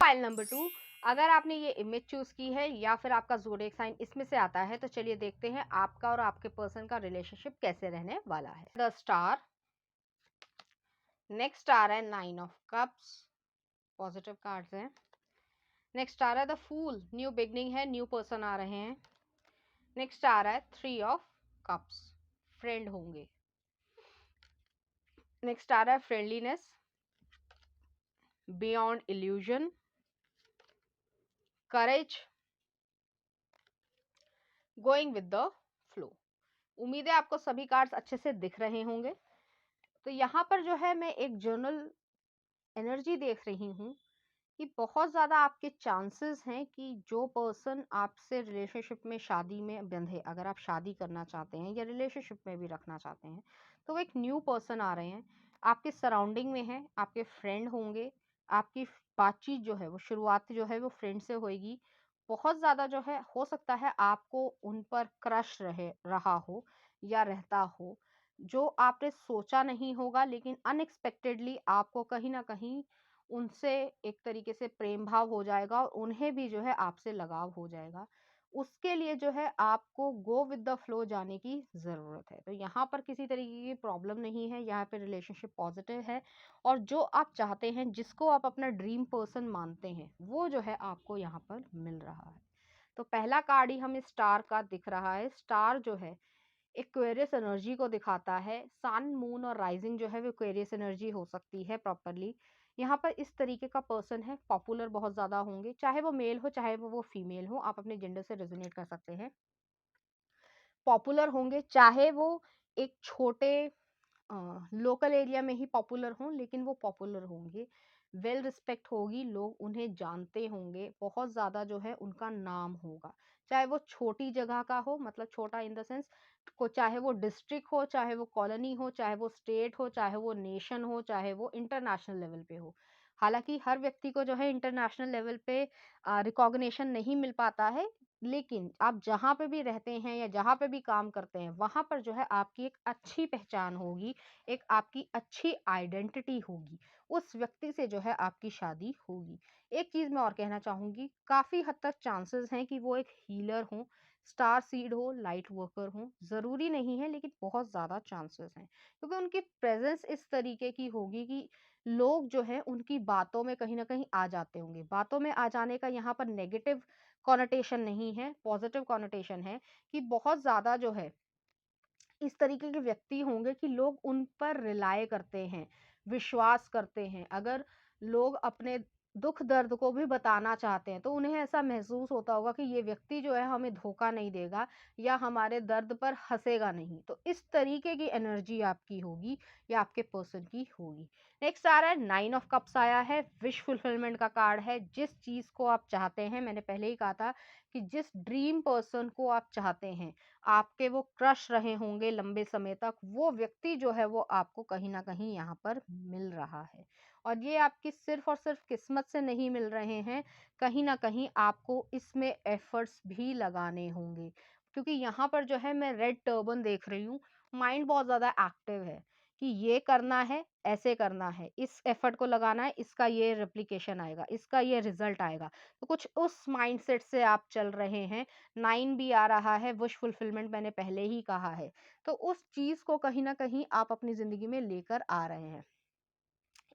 A: पाइल नंबर 2, अगर आपने ये इमेज चूज की है या फिर आपका ज़ोडिएक साइन इसमें से आता है, तो चलिए देखते हैं आपका और आपके पर्सन का रिलेशनशिप कैसे रहने वाला है। द स्टार, नेक्स्ट आ रहा है 9 ऑफ कप्स, पॉजिटिव कार्ड्स हैं। नेक्स्ट आ रहा है द फूल, न्यू बिगनिंग है, न्यू पर्सन आ रहे हैं। नेक्स्ट आ रहा है 3 ऑफ कप्स, फ्रेंड होंगे। नेक्स्ट आ रहा है friendliness, beyond illusion, courage, going with the flow. उम्मीद है आपको सभी कार्ड्स अच्छे से दिख रहे होंगे। तो यहाँ पर जो है मैं एक जर्नल एनर्जी देख रही हूँ कि बहुत ज़्यादा आपके चांसेस हैं कि जो पर्सन आपसे रिलेशनशिप में, शादी में बंधे, अगर आप शादी करना चाहते हैं या रिलेशनशिप में भी रखना चाहते हैं, तो वो एक न्यू पर्सन आ रहे हैं, आपके सराउंडिंग में है, आपके फ्रेंड होंगे। आपकी बातचीत जो है वो शुरुआत जो है वो फ्रेंड से होएगी। बहुत ज़्यादा जो है हो सकता है आपको उन पर क्रश रहा हो या रहता हो, जो आपने सोचा नहीं होगा, लेकिन अनएक्सपेक्टेडली आपको कहीं ना कहीं उनसे एक तरीके से प्रेम भाव हो जाएगा और उन्हें भी जो है आपसे लगाव हो जाएगा। उसके लिए जो है आपको गो विद द फ्लो जाने की ज़रूरत है। तो यहाँ पर किसी तरीके की प्रॉब्लम नहीं है, यहाँ पे रिलेशनशिप पॉजिटिव है और जो आप चाहते हैं, जिसको आप अपना ड्रीम पर्सन मानते हैं, वो जो है आपको यहाँ पर मिल रहा है। तो पहला कार्ड ही हमें स्टार का दिख रहा है। स्टार जो है एक्वेरियस एनर्जी को दिखाता है। सन, मून और राइजिंग जो है वो एक्वेरियस एनर्जी हो सकती है प्रॉपरली। यहाँ पर इस तरीके का पर्सन है, पॉपुलर बहुत ज़्यादा होंगे, चाहे वो मेल हो चाहे वो फीमेल हो, आप अपने जेंडर से रेजोनेट कर सकते हैं। पॉपुलर होंगे, चाहे वो एक छोटे लोकल एरिया में ही पॉपुलर हों, लेकिन वो पॉपुलर होंगे। वेल रिस्पेक्ट होगी, लोग उन्हें जानते होंगे, बहुत ज़्यादा जो है उनका नाम होगा। चाहे वो छोटी जगह का हो, मतलब छोटा इन द सेंस को, चाहे वो डिस्ट्रिक्ट हो, चाहे वो कॉलोनी हो, चाहे वो स्टेट हो, चाहे वो नेशन हो, चाहे वो इंटरनेशनल लेवल पे हो। हालाँकि हर व्यक्ति को जो है इंटरनेशनल लेवल पे रिकॉग्निशन नहीं मिल पाता है, लेकिन आप जहाँ पे भी रहते हैं या जहाँ पे भी काम करते हैं, वहाँ पर जो है आपकी एक अच्छी पहचान होगी, एक आपकी अच्छी आइडेंटिटी होगी। उस व्यक्ति से जो है आपकी शादी होगी। एक चीज़ मैं और कहना चाहूँगी, काफ़ी हद तक चांसेस हैं कि वो एक हीलर हों, स्टार सीड हो, लाइट वर्कर हों, ज़रूरी नहीं है लेकिन बहुत ज़्यादा चांसेस हैं। क्योंकि उनकी प्रेज़ेंस इस तरीके की होगी कि लोग जो हैं उनकी बातों में कहीं न कहीं आ जाते होंगे। बातों में आ जाने का यहाँ पर नेगेटिव कॉनोटेशन नहीं है, पॉजिटिव कॉनोटेशन है कि बहुत ज़्यादा जो है इस तरीके के व्यक्ति होंगे कि लोग उन पर रिलाय करते हैं, विश्वास करते हैं। अगर लोग अपने दुख दर्द को भी बताना चाहते हैं, तो उन्हें ऐसा महसूस होता होगा कि ये व्यक्ति जो है हमें धोखा नहीं देगा या हमारे दर्द पर हँसेगा नहीं। तो इस तरीके की एनर्जी आपकी होगी या आपके पर्सन की होगी। नेक्स्ट आ रहा है 9 ऑफ कप्स आया है, विश फुलफिलमेंट का कार्ड है। जिस चीज़ को आप चाहते हैं, मैंने पहले ही कहा था कि जिस ड्रीम पर्सन को आप चाहते हैं, आपके वो क्रश रहे होंगे लंबे समय तक, वो व्यक्ति जो है वो आपको कहीं न कहीं यहाँ पर मिल रहा है। और ये आपकी सिर्फ़ और सिर्फ़ किस्मत से नहीं मिल रहे हैं, कहीं न कहीं आपको इसमें एफ़र्ट्स भी लगाने होंगे। क्योंकि यहाँ पर जो है मैं रेड टर्बन देख रही हूँ, माइंड बहुत ज़्यादा एक्टिव है कि ये करना है, ऐसे करना है, इस एफ़र्ट को लगाना है, इसका ये रेप्लिकेशन आएगा, इसका ये रिज़ल्ट आएगा। तो कुछ उस माइंडसेट से आप चल रहे हैं। 9 भी आ रहा है, विश फुलफिलमेंट मैंने पहले ही कहा है। तो उस चीज़ को कहीं न कहीं आप अपनी ज़िंदगी में लेकर आ रहे हैं।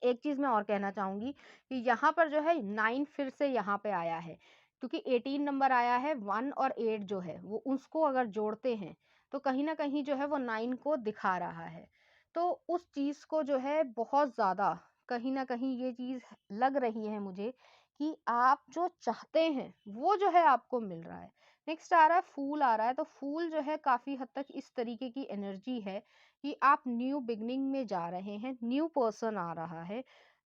A: एक चीज़ मैं और कहना चाहूँगी कि यहाँ पर जो है 9 फिर से यहाँ पे आया है, क्योंकि 18 नंबर आया है, 1 और 8 जो है वो उसको अगर जोड़ते हैं, तो कहीं न कहीं जो है वो 9 को दिखा रहा है। तो उस चीज़ को जो है बहुत ज़्यादा कहीं न कहीं ये चीज़ लग रही है मुझे कि आप जो चाहते हैं, वो जो है आपको मिल रहा है। नेक्स्ट आ रहा है फूल आ रहा है, तो फूल जो है काफ़ी हद तक इस तरीके की एनर्जी है कि आप न्यू बिगनिंग में जा रहे हैं, न्यू पर्सन आ रहा है,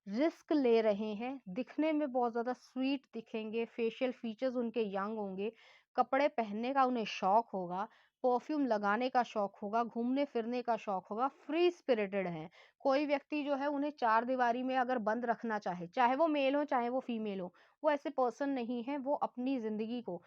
A: रिस्क ले रहे हैं, दिखने में बहुत ज़्यादा स्वीट दिखेंगे, फेशियल फीचर्स उनके यंग होंगे, कपड़े पहनने का उन्हें शौक होगा, परफ्यूम लगाने का शौक होगा, घूमने फिरने का शौक होगा, फ्री स्पिरिटेड हैं। कोई व्यक्ति जो है उन्हें चार दीवारी में अगर बंद रखना चाहे, चाहे वो मेल हो चाहे वो फीमेल हो, वो ऐसे पर्सन नहीं है। वो अपनी ज़िंदगी को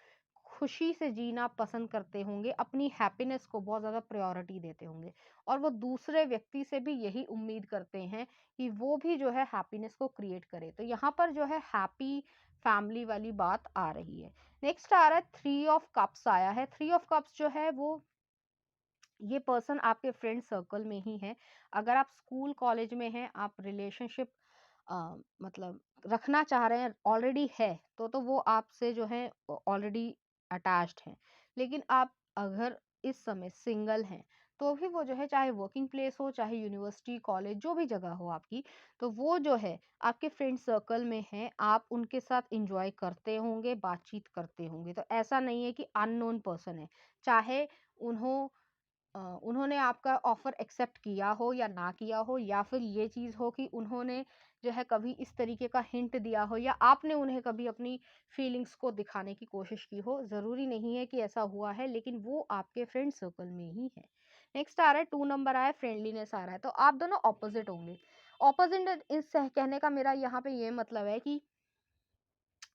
A: खुशी से जीना पसंद करते होंगे, अपनी हैप्पीनेस को बहुत ज़्यादा प्रायोरिटी देते होंगे। और वो दूसरे व्यक्ति से भी यही उम्मीद करते हैं कि वो भी जो है हैप्पीनेस को क्रिएट करे। तो यहाँ पर जो है हैप्पी फैमिली वाली बात आ रही है। नेक्स्ट आ रहा है 3 ऑफ कप्स आया है। 3 ऑफ कप्स जो है वो ये पर्सन आपके फ्रेंड सर्कल में ही है। अगर आप स्कूल कॉलेज में हैं, आप रिलेशनशिप मतलब रखना चाह रहे हैं, ऑलरेडी है, तो वो आपसे जो है ऑलरेडी अटैच्ड हैं। लेकिन आप अगर इस समय सिंगल हैं, तो भी वो जो है चाहे वर्किंग प्लेस हो, चाहे यूनिवर्सिटी, कॉलेज, जो भी जगह हो आपकी, तो वो जो है आपके फ्रेंड सर्कल में हैं, आप उनके साथ एन्जॉय करते होंगे, बातचीत करते होंगे। तो ऐसा नहीं है कि अननोन पर्सन है, चाहे उन्हों उन्होंने आपका ऑफ़र एक्सेप्ट किया हो या ना किया हो, या फिर ये चीज़ हो कि उन्होंने जो है कभी इस तरीके का हिंट दिया हो या आपने उन्हें कभी अपनी फीलिंग्स को दिखाने की कोशिश की हो। ज़रूरी नहीं है कि ऐसा हुआ है, लेकिन वो आपके फ्रेंड सर्कल में ही है। नेक्स्ट आ रहा है 2 नंबर आया है, फ्रेंडलीनेस आ रहा है, तो आप दोनों ऑपोज़िट होंगे। ऑपोज़िट इस कहने का मेरा यहाँ पे ये मतलब है कि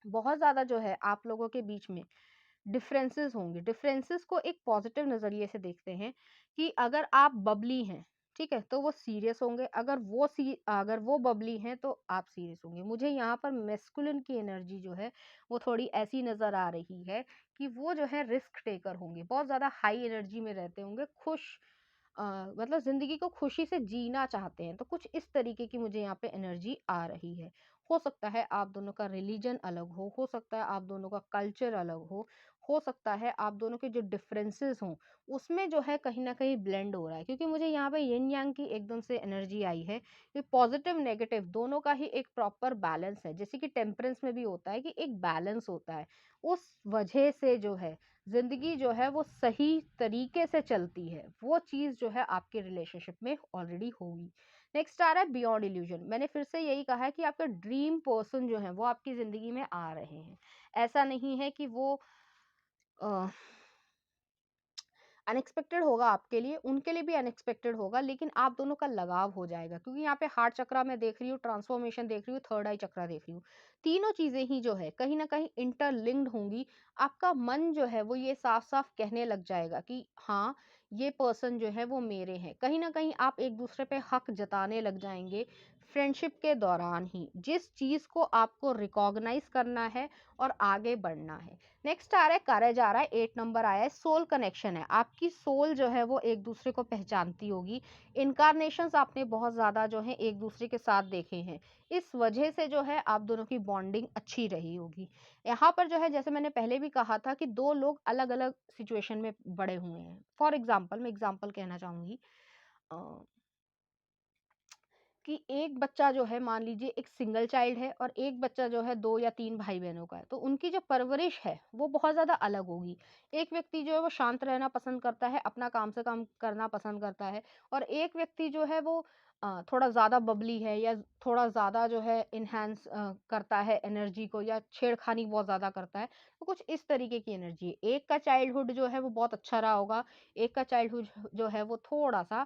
A: बहुत ज़्यादा जो है आप लोगों के बीच में डिफरेंसेस होंगे। डिफरेंसेस को एक पॉजिटिव नज़रिए से देखते हैं कि अगर आप बबली हैं, ठीक है, तो वो सीरियस होंगे। अगर वो बबली हैं तो आप सीरियस होंगे। मुझे यहाँ पर मैस्कुलिन की एनर्जी जो है वो थोड़ी ऐसी नज़र आ रही है कि वो जो है रिस्क टेकर होंगे, बहुत ज़्यादा हाई एनर्जी में रहते होंगे, अ, मतलब ज़िंदगी को खुशी से जीना चाहते हैं। तो कुछ इस तरीके की मुझे यहाँ पे एनर्जी आ रही है। हो सकता है आप दोनों का रिलीजन अलग हो सकता है आप दोनों का कल्चर अलग हो सकता है आप दोनों के जो डिफरेंसेस हों उसमें जो है कहीं न कहीं ब्लेंड हो रहा है, क्योंकि मुझे यहाँ पे यिन यांग की एकदम से एनर्जी आई है कि पॉजिटिव नेगेटिव दोनों का ही एक प्रॉपर बैलेंस है। जैसे कि टेम्परेंस में भी होता है कि एक बैलेंस होता है। उस वजह से जो है ज़िंदगी जो है वो सही तरीके से चलती है। वो चीज़ जो है आपके रिलेशनशिप में ऑलरेडी होगी। नेक्स्ट आ रहा है बियॉन्ड इल्यूजन। मैंने फिर से यही कहा है कि आपका ड्रीम पर्सन जो है वो आपकी ज़िंदगी में आ रहे हैं। ऐसा नहीं है कि वो अ अनएक्सपेक्टेड होगा आपके लिए, उनके लिए भी अनएक्सपेक्टेड होगा, लेकिन आप दोनों का लगाव हो जाएगा, क्योंकि यहाँ पे हार्ट चक्रा मैं देख रही हूँ, ट्रांसफॉर्मेशन देख रही हूँ, थर्ड आई चक्रा देख रही हूँ। तीनों चीजें ही जो है कहीं ना कहीं इंटरलिंक्ड होंगी। आपका मन जो है वो ये साफ साफ कहने लग जाएगा कि हाँ, ये पर्सन जो है वो मेरे हैं। कहीं ना कहीं आप एक दूसरे पे हक जताने लग जाएंगे फ्रेंडशिप के दौरान ही, जिस चीज को आपको रिकॉग्नाइज करना है और आगे बढ़ना है। नेक्स्ट आ रहा है करेज, आ रहा है 8 नंबर आया है, सोल कनेक्शन है। आपकी सोल जो है वो एक दूसरे को पहचानती होगी। इनकारनेशंस आपने बहुत ज्यादा जो है एक दूसरे के साथ देखे हैं, इस वजह से जो है आप दोनों की बॉन्डिंग अच्छी रही होगी। यहाँ पर जो है जैसे मैंने पहले भी कहा था कि दो लोग अलग अलग सिचुएशन में बड़े हुए हैं। फॉर एग्जाम्पल मैं एग्जाम्पल कहना चाहूंगी कि एक बच्चा जो है मान लीजिए एक सिंगल चाइल्ड है और एक बच्चा जो है 2 या 3 भाई-बहनों का है, तो उनकी जो परवरिश है वो बहुत ज़्यादा अलग होगी। एक व्यक्ति जो है वो शांत रहना पसंद करता है, अपना काम से काम करना पसंद करता है, और एक व्यक्ति जो है वो थोड़ा ज़्यादा बबली है या थोड़ा ज़्यादा जो है एनहांस करता है एनर्जी को, या छेड़खानी बहुत ज़्यादा करता है। तो कुछ इस तरीके की एनर्जी है। एक का चाइल्डहुड जो है वो बहुत अच्छा रहा होगा, एक का चाइल्डहुड जो है वो थोड़ा-सा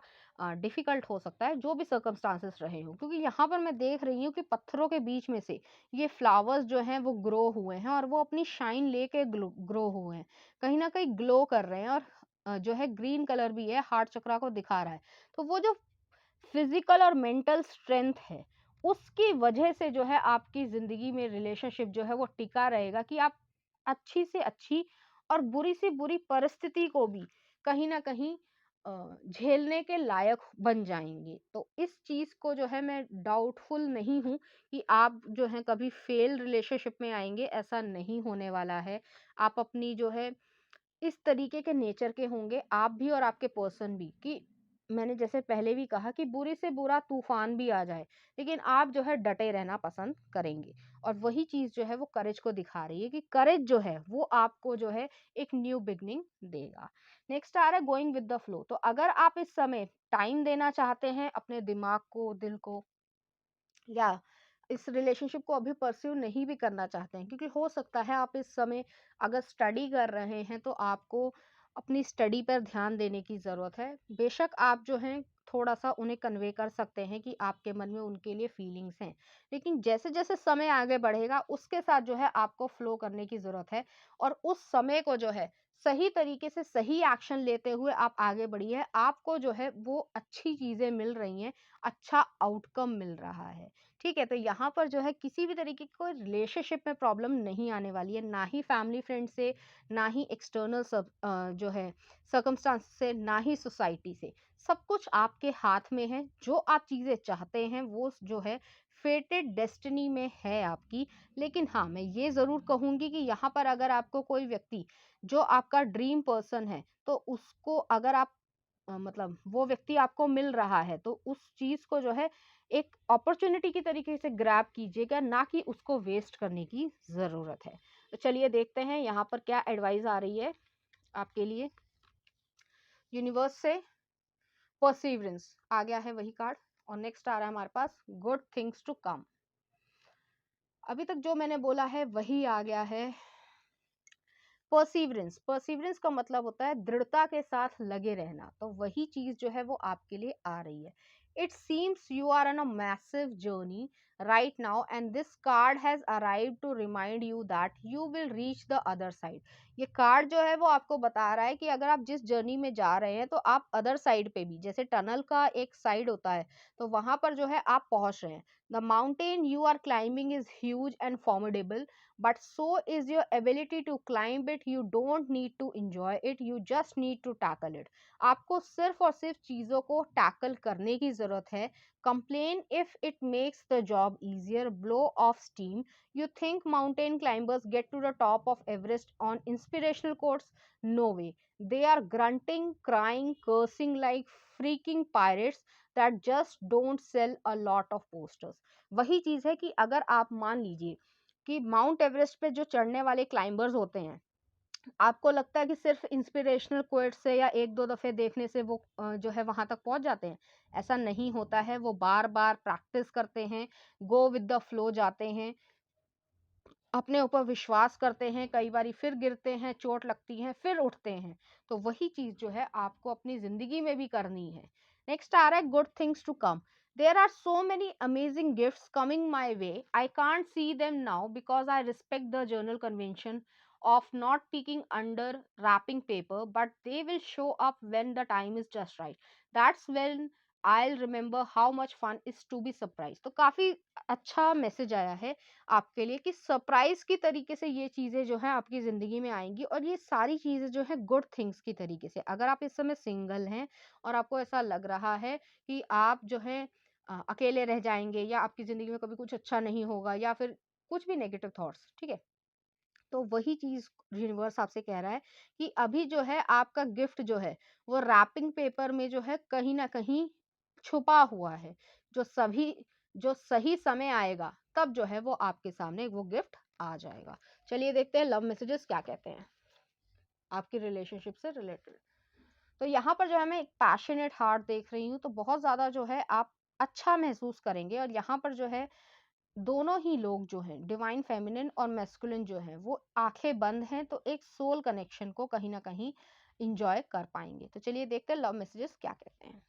A: डिफिकल्ट हो सकता है, जो भी सर्कमस्टांसेस रहे हों, क्योंकि यहाँ पर मैं देख रही हूँ कि पत्थरों के बीच में से ये फ्लावर्स जो हैं वो ग्रो हुए हैं और वो अपनी शाइन लेके ग्रो हुए हैं, कहीं ना कहीं ग्लो कर रहे हैं, और जो है ग्रीन कलर भी है, हार्ट चक्रा को दिखा रहा है। तो वो जो फिजिकल और मेंटल स्ट्रेंथ है उसकी वजह से जो है आपकी जिंदगी में रिलेशनशिप जो है वो टिका रहेगा, कि आप अच्छी से अच्छी और बुरी से बुरी परिस्थिति को भी कहीं ना कहीं झेलने के लायक बन जाएंगे। तो इस चीज को जो है मैं डाउटफुल नहीं हूं कि आप जो है कभी फेल रिलेशनशिप में आएंगे, ऐसा नहीं होने वाला है। आप अपनी जो है इस तरीके के नेचर के होंगे, आप भी और आपके पर्सन भी, कि मैंने जैसे पहले भी कहा कि बुरे से बुरा तूफान भी आ जाए, लेकिन आप जो है डटे रहना पसंद करेंगे। और वही चीज जो है वो करेज को दिखा रही है कि करेज जो है वो आपको जो है एक न्यू बिगनिंग देगा। नेक्स्ट आ रहा है गोइंग विद द फ्लो। तो अगर आप इस समय टाइम देना चाहते हैं अपने दिमाग को, दिल को, या इस रिलेशनशिप को अभी परस्यू नहीं भी करना चाहते हैं, क्योंकि हो सकता है आप इस समय अगर स्टडी कर रहे हैं तो आपको अपनी स्टडी पर ध्यान देने की ज़रूरत है। बेशक आप जो हैं थोड़ा सा उन्हें कन्वे कर सकते हैं कि आपके मन में उनके लिए फीलिंग्स हैं, लेकिन जैसे जैसे समय आगे बढ़ेगा उसके साथ जो है आपको फ्लो करने की ज़रूरत है, और उस समय को जो है सही तरीके से सही एक्शन लेते हुए आप आगे बढ़िए। आपको जो है वो अच्छी चीज़ें मिल रही हैं, अच्छा आउटकम मिल रहा है। ठीक है, तो यहाँ पर जो है किसी भी तरीके की कोई रिलेशनशिप में प्रॉब्लम नहीं आने वाली है, ना ही फैमिली फ्रेंड से, ना ही एक्सटर्नल जो है सर्कमस्टांस से, ना ही सोसाइटी से। सब कुछ आपके हाथ में है। जो आप चीज़ें चाहते हैं वो जो है फेटेड डेस्टिनी में है आपकी। लेकिन हाँ, मैं ये ज़रूर कहूँगी कि यहाँ पर अगर आपको कोई व्यक्ति जो आपका ड्रीम पर्सन है, तो उसको अगर आप मतलब वो व्यक्ति आपको मिल रहा है तो उस चीज़ को जो है एक अपॉर्चुनिटी की तरीके से ग्रैब कीजिएगा, ना कि उसको वेस्ट करने की ज़रूरत है। तो चलिए देखते हैं यहाँ पर क्या एडवाइस आ रही है आपके लिए यूनिवर्स से। परसिवरेंस आ गया है वही कार्ड, और नेक्स्ट आ रहा है हमारे पास गुड थिंग्स टू कम। अभी तक जो मैंने बोला है वही आ गया है परसिवरेंस। परसिवरेंस का मतलब होता है दृढ़ता के साथ लगे रहना, तो वही चीज जो है वो आपके लिए आ रही है। It seems you are on a massive journey. right now, and this card has arrived to remind you that you will reach the other side. ये कार्ड जो है वो आपको बता रहा है कि अगर आप जिस जर्नी में जा रहे हैं तो आप अदर साइड पे भी, जैसे टनल का एक साइड होता है तो वहां पर जो है आप पहुंच रहे हैं. The mountain you are climbing is huge and formidable, but so is your ability to climb it. You don't need to enjoy it, you just need to tackle it. आपको सिर्फ और सिर्फ चीजों को टैकल करने की जरूरत है. Complain if it makes the job easier, blow off steam. You think mountain climbers get to the top of Everest on inspirational quotes? No way. They are grunting, crying, cursing like freaking pirates that just don't sell a lot of posters. वही चीज है कि अगर आप मान लीजिए कि माउंट एवरेस्ट पे जो चढ़ने वाले क्लाइंबर्स होते हैं, आपको लगता है कि सिर्फ इंस्पिरेशनल कोट्स से या एक दो दफे देखने से वो जो है वहां तक पहुंच जाते हैं? ऐसा नहीं होता है. वो बार बार प्रैक्टिस करते हैं, गो विद द फ्लो जाते हैं, अपने ऊपर विश्वास करते हैं, कई बारी फिर गिरते हैं, चोट लगती है, फिर उठते हैं. तो वही चीज जो है आपको अपनी जिंदगी में भी करनी है. नेक्स्ट आ रहा है good things to come. There are so many amazing gifts coming my way. I can't see them now because I respect the journal convention of not peeking under wrapping paper, but they will show up when the time is just right. That's when I'll remember how much fun is to be surprised. तो काफी अच्छा मैसेज आया है आपके लिए कि सरप्राइज की तरीके से ये चीजें जो है आपकी जिंदगी में आएंगी, और ये सारी चीजें जो है गुड थिंग्स की तरीके से. अगर आप इस समय सिंगल हैं और आपको ऐसा लग रहा है कि आप जो है अकेले रह जाएंगे या आपकी जिंदगी में कभी कुछ अच्छा नहीं होगा या फिर कुछ भी नेगेटिव थॉट्स, ठीक है, तो वही चीज यूनिवर्स आपसे कह रहा है कि अभी जो है आपका गिफ्ट जो है वो रैपिंग पेपर में जो है कहीं ना कहीं छुपा हुआ है. जो सही समय आएगा तब जो है वो आपके सामने वो गिफ्ट आ जाएगा. चलिए देखते हैं लव मैसेजेस क्या कहते हैं आपकी रिलेशनशिप से रिलेटेड. तो यहाँ पर जो है मैं एक पैशनेट हार्ट देख रही हूँ, तो बहुत ज्यादा जो है आप अच्छा महसूस करेंगे. और यहाँ पर जो है दोनों ही लोग जो हैं, डिवाइन फेमिनिन और मैस्कुलिन जो है वो आंखें बंद हैं, तो एक सोल कनेक्शन को कहीं ना कहीं इंजॉय कर पाएंगे. तो चलिए देखते हैं लव मैसेजेस क्या कहते हैं.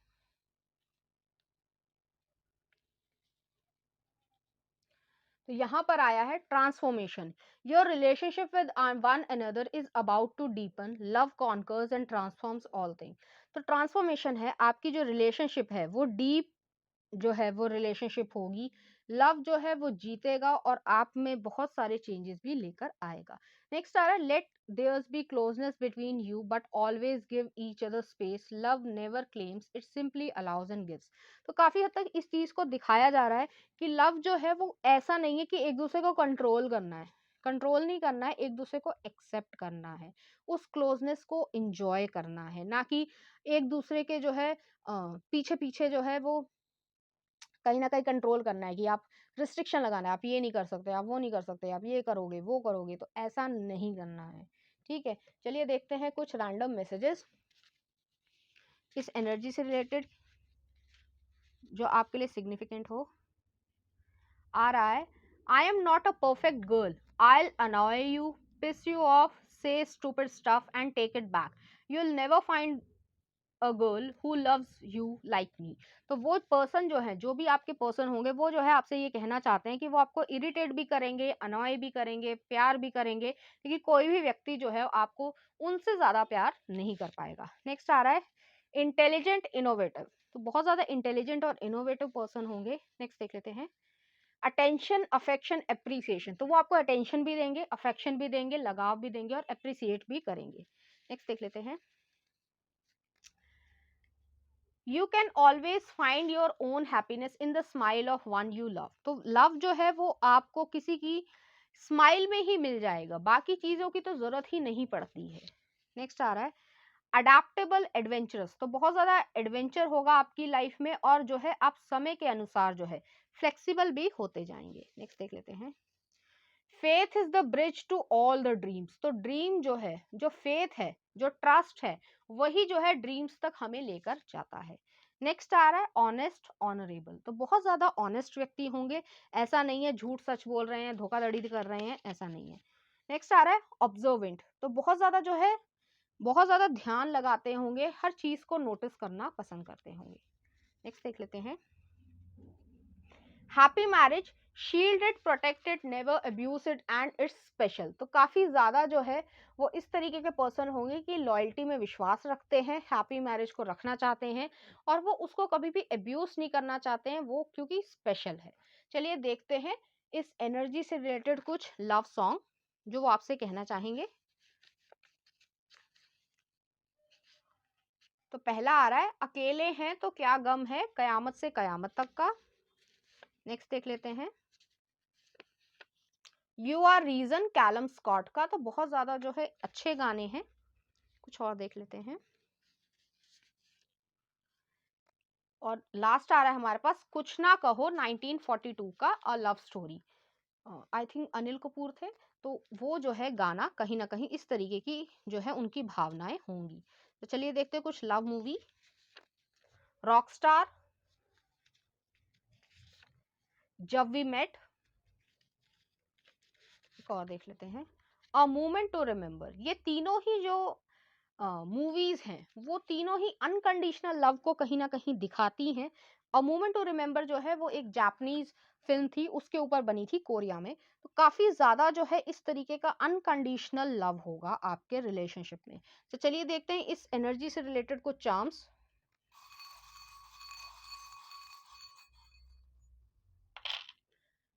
A: तो यहाँ पर आया है transformation. Your relationship with one another is about to deepen, love conquers and transforms all thing. तो ट्रांसफॉर्मेशन है, आपकी जो रिलेशनशिप है वो डीप जो है वो रिलेशनशिप होगी. लव जो है वो जीतेगा और आप में बहुत सारे चेंजेस भी लेकर आएगा. नेक्स्ट आ रहा है let there's be closeness between you but always give each other space. Love never claims, it simply allows and gives. तो काफी हद तक इस चीज को दिखाया जा रहा है कि लव जो है वो ऐसा नहीं है कि एक दूसरे को कंट्रोल करना है. कंट्रोल नहीं करना है, एक दूसरे को एक्सेप्ट करना है, उस क्लोजनेस को इंजॉय करना है, ना कि एक दूसरे के जो है पीछे पीछे जो है वो कहीं ना कहीं कंट्रोल करना है कि आप रिस्ट्रिक्शन लगाना है, आप ये नहीं कर सकते, आप वो नहीं कर सकते, आप ये करोगे वो करोगे. तो ऐसा नहीं करना है. ठीक है, चलिए देखते हैं कुछ रैंडम मैसेजेस इस एनर्जी से रिलेटेड जो आपके लिए सिग्निफिकेंट हो. आ रहा है I am not a perfect girl, I annoy you, piss you off, say stupid stuff and take it back. You will never find a girl who loves you like me. तो वो पर्सन जो है, जो भी आपके पर्सन होंगे, वो जो है आपसे ये कहना चाहते हैं कि वो आपको इरिटेट भी करेंगे, अनॉय भी करेंगे, प्यार भी करेंगे, लेकिन कोई भी व्यक्ति जो है आपको उनसे ज्यादा प्यार नहीं कर पाएगा. नेक्स्ट आ रहा है इंटेलिजेंट इनोवेटिव. तो बहुत ज्यादा इंटेलिजेंट और इनोवेटिव पर्सन होंगे. नेक्स्ट देख लेते हैं अटेंशन, अफेक्शन, एप्रिसिएशन. तो वो आपको अटेंशन भी देंगे, अफेक्शन भी देंगे, लगाव भी देंगे और अप्रिसिएट भी करेंगे. नेक्स्ट देख लेते हैं you can always find your own happiness in the smile of one you love. तो लव जो है वो आपको किसी की स्माइल में ही मिल जाएगा, बाकी चीजों की तो जरूरत ही नहीं पड़ती है. नेक्स्ट आ रहा है अडेप्टेबल एडवेंचरस. तो बहुत ज्यादा एडवेंचर होगा आपकी लाइफ में और जो है आप समय के अनुसार जो है फ्लेक्सिबल भी होते जाएंगे. नेक्स्ट देख लेते हैं faith is the bridge to all the dreams. तो ड्रीम जो है, जो फेथ है, जो ट्रस्ट है, वही जो है ड्रीम्स तक हमें लेकर जाता है. नेक्स्ट आ रहा है ऑनेस्ट, ऑनरेबल. तो बहुत ज्यादा ऑनेस्ट व्यक्ति होंगे, ऐसा नहीं है झूठ सच बोल रहे हैं, धोखाधड़ी कर रहे हैं, ऐसा नहीं है. नेक्स्ट आ रहा है ऑब्जर्वेंट. तो बहुत ज्यादा जो है बहुत ज्यादा ध्यान लगाते होंगे, हर चीज को नोटिस करना पसंद करते होंगे. नेक्स्ट देख लेते हैं happy marriage. Shielded, protected, never abused and it's special. तो काफी ज्यादा जो है वो इस तरीके के पर्सन होंगे कि लॉयल्टी में विश्वास रखते हैं, हैप्पी मैरिज को रखना चाहते हैं और वो उसको कभी भी अब्यूज नहीं करना चाहते हैं, वो क्योंकि स्पेशल है। चलिए देखते हैं इस एनर्जी से रिलेटेड कुछ लव सॉन्ग जो वो आपसे कहना चाहेंगे। तो पहला आ रहा है, अकेले हैं तो क्या गम है, कयामत से कयामत तक का। नेक्स्ट देख लेते हैं, you are reason, Calum Scott का। तो बहुत ज्यादा जो है अच्छे गाने हैं। कुछ और देख लेते हैं। और लास्ट आ रहा है हमारे पास, कुछ ना कहो, 1942 का a love story. I think Anil Kapoor थे। तो वो जो है गाना कहीं ना कहीं इस तरीके की जो है उनकी भावनाएं होंगी। तो चलिए देखते हैं कुछ लव मूवी। रॉकस्टार, जब वी मेट, एक और देख लेते हैं, अ मोमेंट टू रिमेम्बर। ये तीनों ही जो मूवीज हैं वो तीनों ही अनकंडीशनल लव को कहीं ना कहीं दिखाती हैं। अ मोमेंट टू रिमेम्बर जो है वो एक जापानीज फिल्म थी, उसके ऊपर बनी थी कोरिया में। तो काफी ज्यादा जो है इस तरीके का अनकंडीशनल लव होगा आपके रिलेशनशिप में। तो चलिए देखते हैं इस एनर्जी से रिलेटेड कुछ चार्म्स।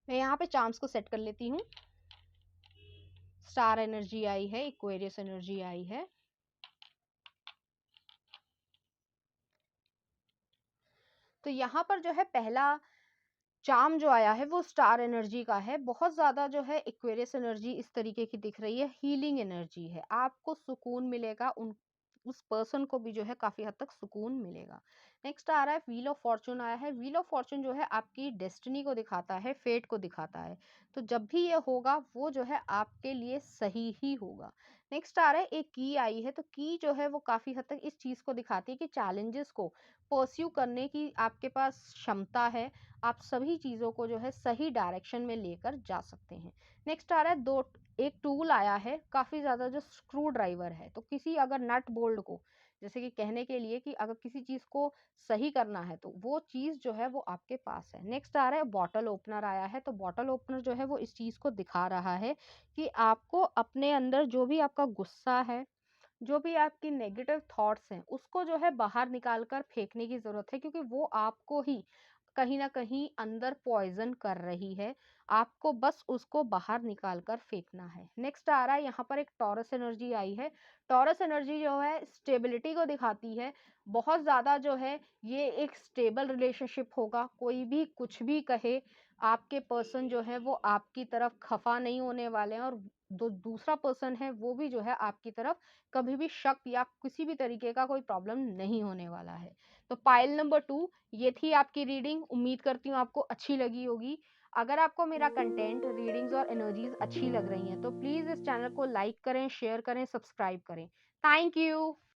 A: मैं यहाँ पे चार्म्स को सेट कर लेती हूँ। स्टार एनर्जी आई है, इक्वेरियस एनर्जी आई है। तो यहाँ पर जो है पहला चार्म जो आया है वो स्टार एनर्जी का है। बहुत ज्यादा जो है एक्वेरियस एनर्जी इस तरीके की दिख रही है, हीलिंग एनर्जी है, आपको सुकून मिलेगा, उन उस पर्सन को भी जो है काफी हद तक सुकून मिलेगा। नेक्स्ट आ रहा है व्हील ऑफ फॉर्चून आया है। व्हील ऑफ फॉर्चून जो है आपकी डेस्टिनी को दिखाता है, फेट को दिखाता है। तो जब भी ये होगा वो जो है आपके लिए सही ही होगा। नेक्स्ट आ रहा है एक की आई है। तो की जो है वो काफी हद तक इस चीज को दिखाती है कि चैलेंजेस को परस्यू करने की आपके पास क्षमता है, आप सभी चीज़ों को जो है सही डायरेक्शन में लेकर जा सकते हैं। नेक्स्ट आ रहा है दो, एक टूल आया है काफ़ी ज़्यादा जो स्क्रू ड्राइवर है। तो किसी अगर नट बोल्ट को, जैसे कि कहने के लिए कि अगर किसी चीज़ को सही करना है तो वो चीज़ जो है वो आपके पास है। नेक्स्ट आ रहा है बॉटल ओपनर आया है। तो बॉटल ओपनर जो है वो इस चीज़ को दिखा रहा है कि आपको अपने अंदर जो भी आपका गुस्सा है, जो भी आपकी नेगेटिव थॉट्स हैं, उसको जो है बाहर निकाल कर फेंकने की ज़रूरत है, क्योंकि वो आपको ही कहीं न कहीं अंदर पॉइज़न कर रही है। आपको बस उसको बाहर निकाल कर फेंकना है। नेक्स्ट आ रहा है यहाँ पर एक टॉरस एनर्जी आई है। टॉरस एनर्जी जो है स्टेबिलिटी को दिखाती है। बहुत ज़्यादा जो है ये एक स्टेबल रिलेशनशिप होगा। कोई भी कुछ भी कहे, आपके पर्सन जो है वो आपकी तरफ खफ़ा नहीं होने वाले हैं, और जो दूसरा पर्सन है वो भी जो है आपकी तरफ कभी भी शक या किसी भी तरीके का कोई प्रॉब्लम नहीं होने वाला है। तो पाइल नंबर 2 ये थी आपकी रीडिंग। उम्मीद करती हूँ आपको अच्छी लगी होगी। अगर आपको मेरा कंटेंट, रीडिंग्स और एनर्जीज अच्छी लग रही हैं तो प्लीज़ इस चैनल को लाइक करें, शेयर करें, सब्सक्राइब करें। Thank you.